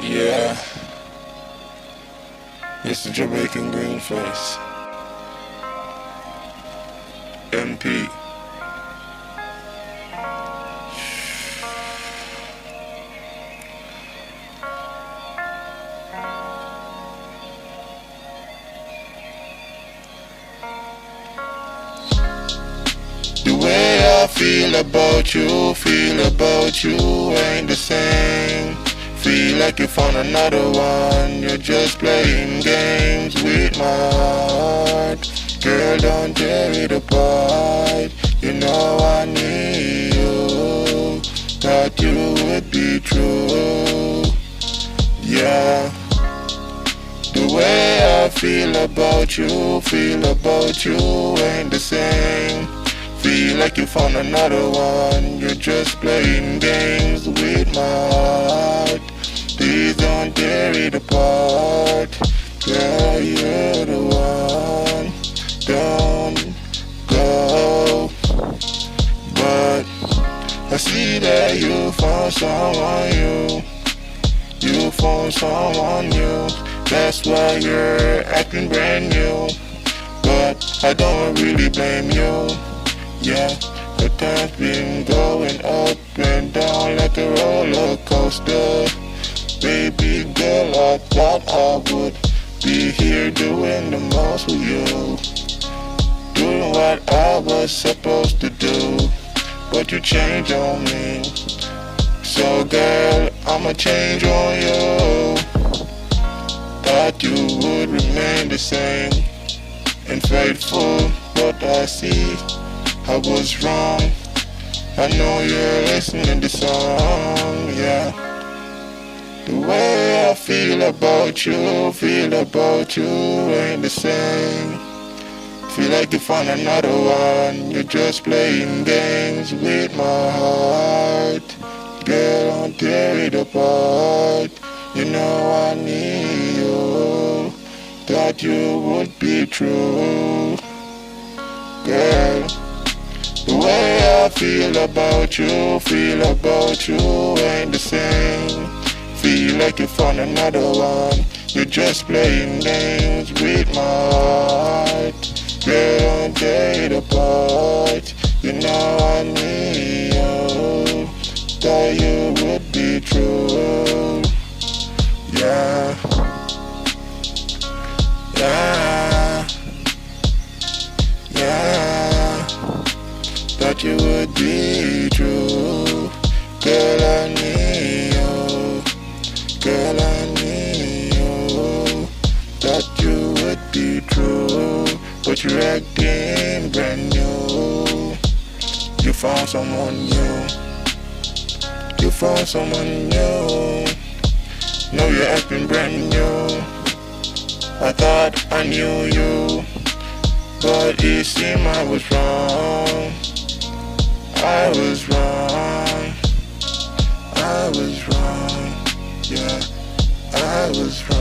Yeah, it's the Jamaican green face. MP. The way I feel about you ain't the same. Feel like you found another one. You're just playing games with my heart. Girl, don't tear it apart. You know I need you. Thought you would be true. Yeah. The way I feel about you ain't the same. Feel like you found another one. You're just playing games with my heart. Please don't tear it apart. Girl, you're the one. Don't go. But I see that you found someone new. You found someone new. That's why you're acting brand new. But I don't really blame you. Yeah, the time's been going up and down like a roller coaster. Baby girl, I thought I would be here doing the most with you, doing what I was supposed to do. But you changed on me. So girl, I'ma change on you. Thought you would remain the same and faithful, but I see I was wrong. I know you're listening to the song, yeah. The way I feel about you ain't the same. Feel like you found another one. You're just playing games with my heart. Girl, don't tear it apart. You know I need you. Thought you would be true. Girl, the way I feel about you ain't the same. Feel like you found another one. You're just playing games with my heart. Girl, don't tear it apart. You know I need you. Thought you would be true. Yeah. Yeah. Yeah. Thought you would be true. Girl, I need you. Girl, I need you. Thought you would be true, but you're acting brand new. You found someone new. You found someone new. No, you're acting brand new. I thought I knew you, but it seemed I was wrong. I was wrong. I was wrong. Yeah, I was wrong.